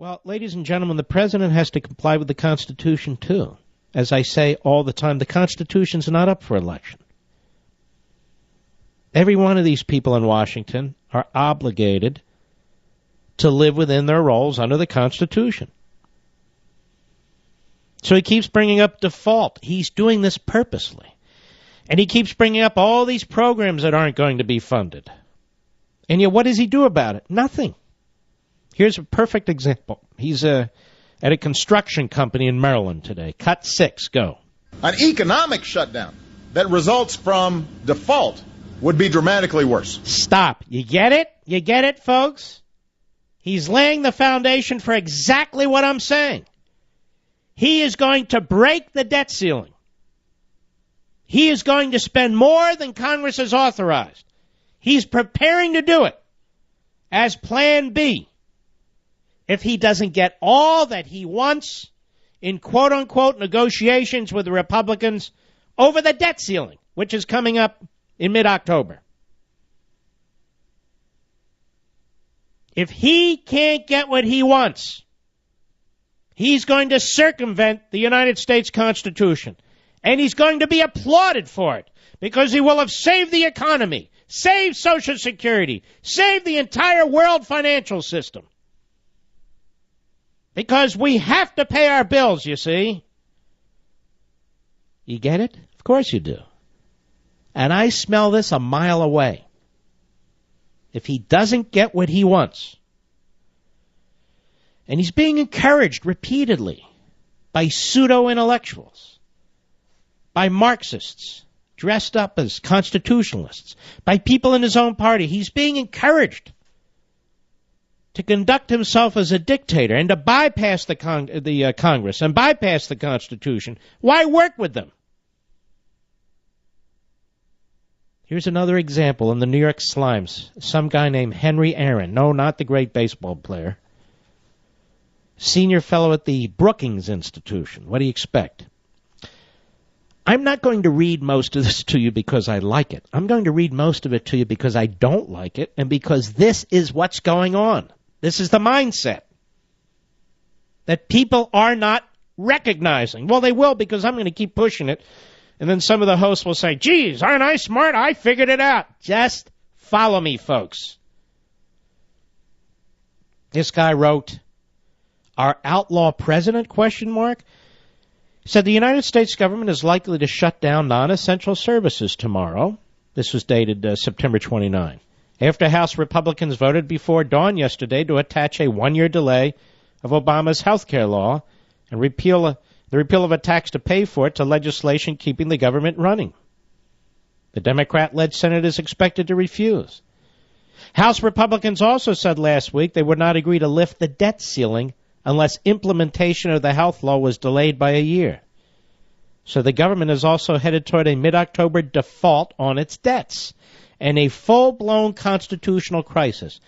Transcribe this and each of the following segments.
Well, ladies and gentlemen, the president has to comply with the Constitution, too. As I say all the time, the Constitution's not up for election. Every one of these people in Washington are obligated to live within their roles under the Constitution. So he keeps bringing up default. He's doing this purposely. And he keeps bringing up all these programs that aren't going to be funded. And yet what does he do about it? Nothing. Here's a perfect example. He's at a construction company in Maryland today. Cut 6, go. An economic shutdown that results from default would be dramatically worse. Stop. You get it? You get it, folks? He's laying the foundation for exactly what I'm saying. He is going to break the debt ceiling. He is going to spend more than Congress has authorized. He's preparing to do it as Plan B. If he doesn't get all that he wants in quote-unquote negotiations with the Republicans over the debt ceiling, which is coming up in mid-October. If he can't get what he wants, he's going to circumvent the United States Constitution. And he's going to be applauded for it because he will have saved the economy, saved Social Security, saved the entire world financial system. Because we have to pay our bills, you see. You get it? Of course you do. And I smell this a mile away. If he doesn't get what he wants, and he's being encouraged repeatedly by pseudo-intellectuals, by Marxists dressed up as constitutionalists, by people in his own party, he's being encouraged to conduct himself as a dictator and to bypass the Congress and bypass the Constitution. Why work with them? Here's another example in the New York Slimes. Some guy named Henry Aaron. No, not the great baseball player. Senior fellow at the Brookings Institution. What do you expect? I'm not going to read most of this to you because I like it. I'm going to read most of it to you because I don't like it and because this is what's going on. This is the mindset that people are not recognizing. Well, they will because I'm going to keep pushing it. And then some of the hosts will say, geez, aren't I smart? I figured it out. Just follow me, folks. This guy wrote, our outlaw president, ? Said the United States government is likely to shut down non-essential services tomorrow. This was dated September 29. After House Republicans voted before dawn yesterday to attach a one-year delay of Obama's health care law and the repeal of a tax to pay for it to legislation keeping the government running. The Democrat-led Senate is expected to refuse. House Republicans also said last week they would not agree to lift the debt ceiling unless implementation of the health law was delayed by a year. So the government is also headed toward a mid-October default on its debts and a full-blown constitutional crisis.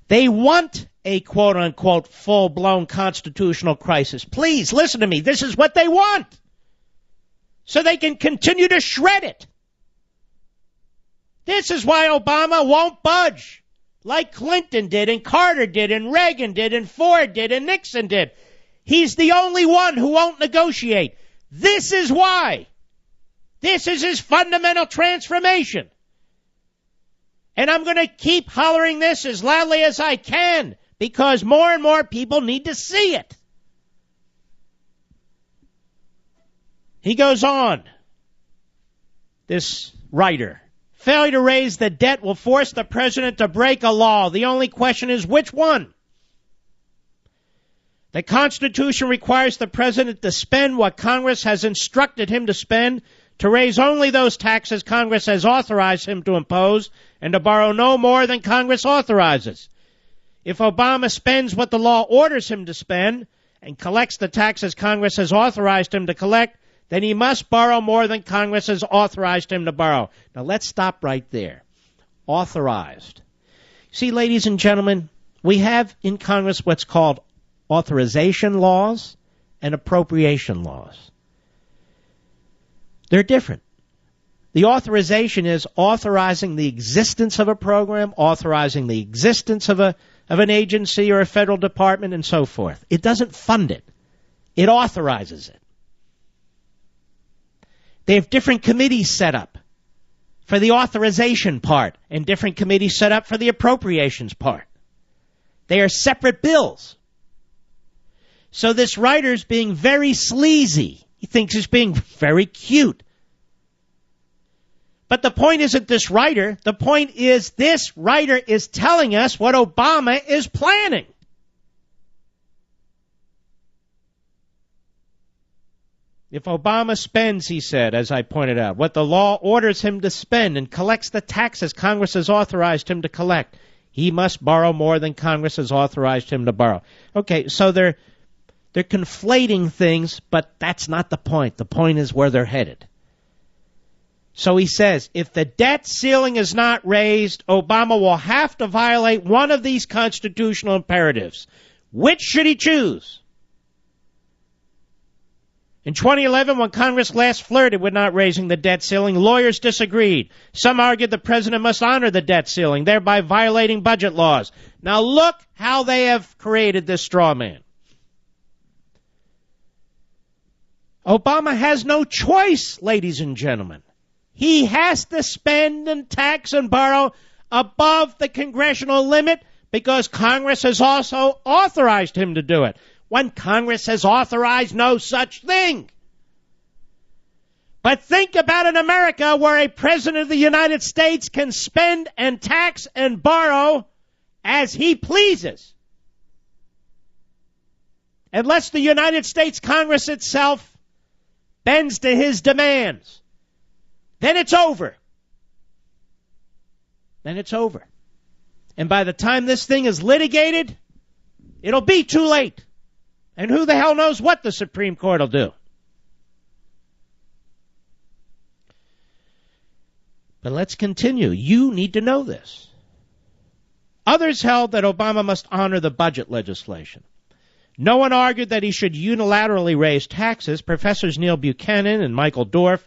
They want a quote-unquote full-blown constitutional crisis. Please, listen to me. This is what they want. So they can continue to shred it. This is why Obama won't budge, like Clinton did and Carter did and Reagan did and Ford did and Nixon did. He's the only one who won't negotiate. This is why. This is his fundamental transformation. And I'm going to keep hollering this as loudly as I can because more and more people need to see it. He goes on, this writer. Failure to raise the debt will force the president to break a law. The only question is which one? The Constitution requires the president to spend what Congress has instructed him to spend, to raise only those taxes Congress has authorized him to impose, and to borrow no more than Congress authorizes. If Obama spends what the law orders him to spend and collects the taxes Congress has authorized him to collect, then he must borrow more than Congress has authorized him to borrow. Now, let's stop right there. Authorized. See, ladies and gentlemen, we have in Congress what's called authorization laws and appropriation laws. They're different. The authorization is authorizing the existence of a program, authorizing the existence of a of an agency or a federal department and so forth. It doesn't fund it. It authorizes it. They have different committees set up for the authorization part and different committees set up for the appropriations part. They are separate bills. So this writer's being very sleazy. He thinks he's being very cute. But the point isn't this writer. The point is this writer is telling us what Obama is planning. If Obama spends, he said, as I pointed out, what the law orders him to spend and collects the taxes Congress has authorized him to collect, he must borrow more than Congress has authorized him to borrow. Okay, so they're conflating things, but that's not the point. The point is where they're headed. So he says, if the debt ceiling is not raised, Obama will have to violate one of these constitutional imperatives. Which should he choose? In 2011, when Congress last flirted with not raising the debt ceiling, lawyers disagreed. Some argued the president must honor the debt ceiling, thereby violating budget laws. Now look how they have created this straw man. Obama has no choice, ladies and gentlemen. He has to spend and tax and borrow above the congressional limit because Congress has also authorized him to do it, when Congress has authorized no such thing. But think about an America where a president of the United States can spend and tax and borrow as he pleases. Unless the United States Congress itself bends to his demands. Then it's over. Then it's over. And by the time this thing is litigated, it'll be too late. And who the hell knows what the Supreme Court will do. But let's continue. You need to know this. Others held that Obama must honor the budget legislation. No one argued that he should unilaterally raise taxes. Professors Neil Buchanan and Michael Dorff,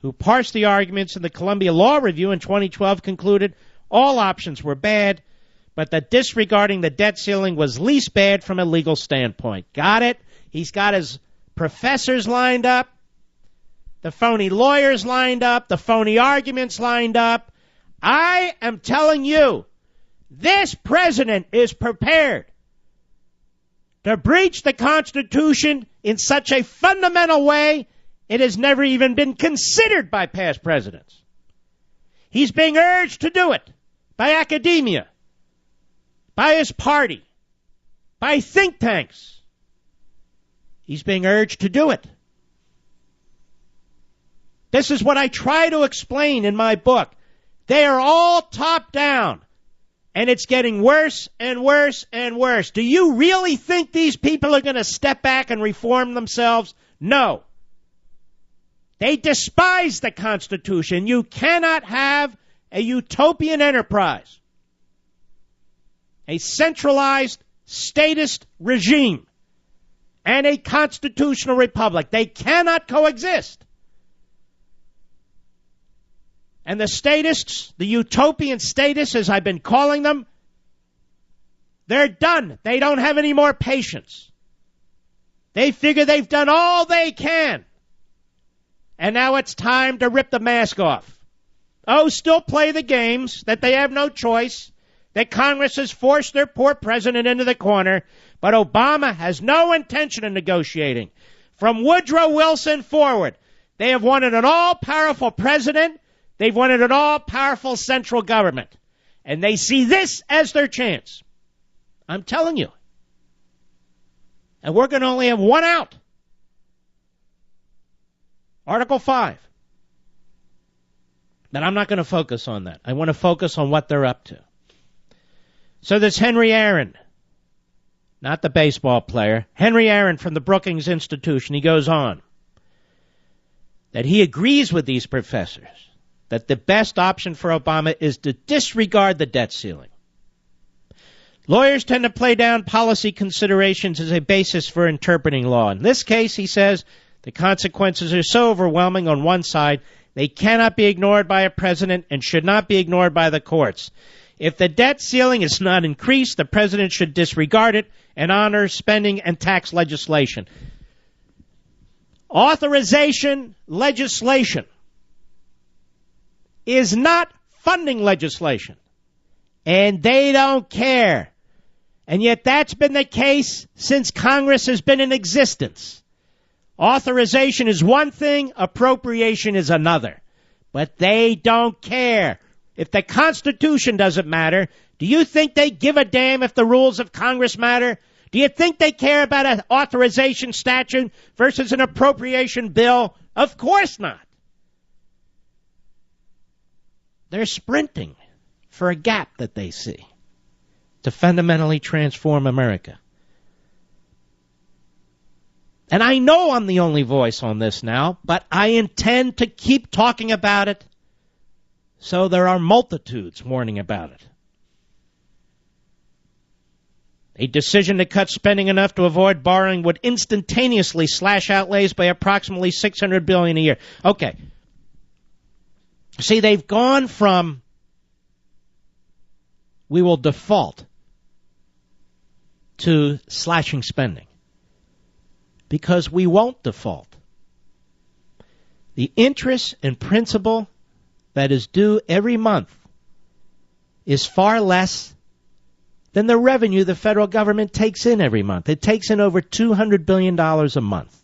who parsed the arguments in the Columbia Law Review in 2012, concluded all options were bad, but that disregarding the debt ceiling was least bad from a legal standpoint. Got it? He's got his professors lined up, the phony lawyers lined up, the phony arguments lined up. I am telling you, this president is prepared to breach the Constitution in such a fundamental way it has never even been considered by past presidents. He's being urged to do it by academia, by his party, by think tanks. He's being urged to do it. This is what I try to explain in my book. They are all top down, and it's getting worse and worse and worse. Do you really think these people are going to step back and reform themselves? No. They despise the Constitution. You cannot have a utopian enterprise, a centralized statist regime, and a constitutional republic. They cannot coexist. And the statists, the utopian statists, as I've been calling them, they're done. They don't have any more patience. They figure they've done all they can. And now it's time to rip the mask off. Oh, still play the games, that they have no choice, that Congress has forced their poor president into the corner, but Obama has no intention of negotiating. From Woodrow Wilson forward, they have wanted an all-powerful president. They've wanted an all-powerful central government. And they see this as their chance. I'm telling you. And we're going to only have one out. Article 5. But I'm not going to focus on that. I want to focus on what they're up to. So there's Henry Aaron, not the baseball player. Henry Aaron from the Brookings Institution. He goes on that he agrees with these professors that the best option for Obama is to disregard the debt ceiling. Lawyers tend to play down policy considerations as a basis for interpreting law. In this case, he says, the consequences are so overwhelming on one side, they cannot be ignored by a president and should not be ignored by the courts. If the debt ceiling is not increased, the president should disregard it and honor spending and tax legislation. Authorization legislation is not funding legislation, and they don't care. And yet that's been the case since Congress has been in existence. Authorization is one thing, appropriation is another. But they don't care. If the Constitution doesn't matter, do you think they give a damn if the rules of Congress matter? Do you think they care about an authorization statute versus an appropriation bill? Of course not. They're sprinting for a gap that they see to fundamentally transform America. And I know I'm the only voice on this now, but I intend to keep talking about it so there are multitudes warning about it. A decision to cut spending enough to avoid borrowing would instantaneously slash outlays by approximately $600 billion a year. Okay. See, they've gone from we will default to slashing spending. Because we won't default. The interest and principal that is due every month is far less than the revenue the federal government takes in every month. It takes in over $200 billion a month.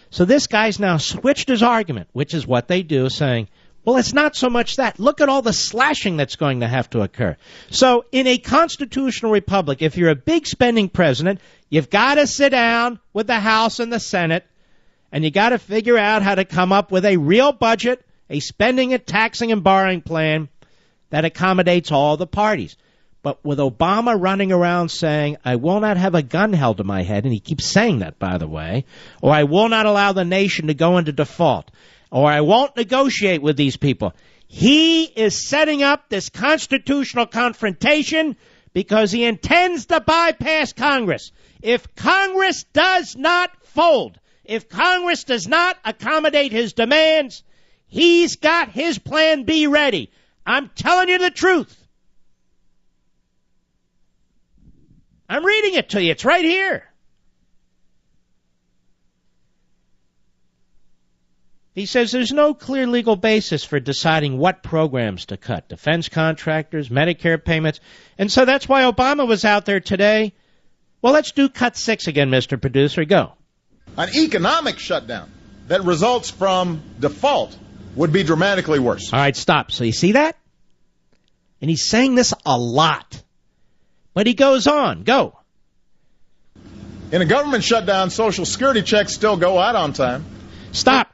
So this guy's now switched his argument, which is what they do, saying, well, it's not so much that. Look at all the slashing that's going to have to occur. So in a constitutional republic, if you're a big spending president, you've got to sit down with the House and the Senate, and you got to figure out how to come up with a real budget, a spending and taxing and borrowing plan that accommodates all the parties. But with Obama running around saying, I will not have a gun held to my head, and he keeps saying that, by the way, or I will not allow the nation to go into default, or I won't negotiate with these people. He is setting up this constitutional confrontation because he intends to bypass Congress. If Congress does not fold, if Congress does not accommodate his demands, he's got his plan B ready. I'm telling you the truth. I'm reading it to you. It's right here. He says there's no clear legal basis for deciding what programs to cut. Defense contractors, Medicare payments. And so that's why Obama was out there today. Well, let's do cut 6 again, Mr. Producer. Go. An economic shutdown that results from default would be dramatically worse. All right, stop. So you see that? And he's saying this a lot. But he goes on. Go. In a government shutdown, Social Security checks still go out on time. Stop.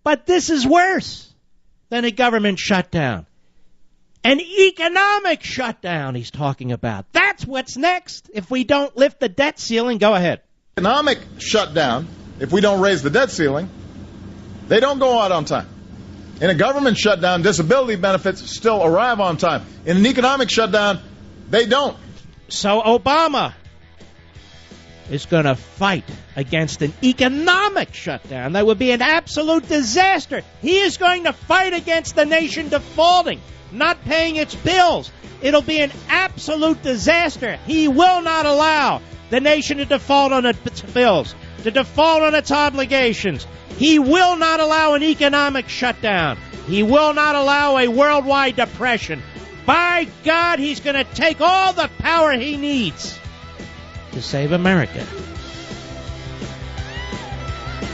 But this is worse than a government shutdown. An economic shutdown he's talking about. That's what's next if we don't lift the debt ceiling. Go ahead. Economic shutdown, if we don't raise the debt ceiling, they don't go out on time. In a government shutdown, disability benefits still arrive on time. In an economic shutdown, they don't. So Obama is going to fight against an economic shutdown that would be an absolute disaster. He is going to fight against the nation defaulting, not paying its bills. It'll be an absolute disaster. He will not allow the nation to default on its bills, to default on its obligations. He will not allow an economic shutdown. He will not allow a worldwide depression. By God, he's going to take all the power he needs to save America.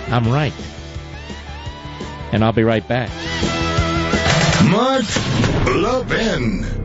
I'm right. And I'll be right back. Mark Levin.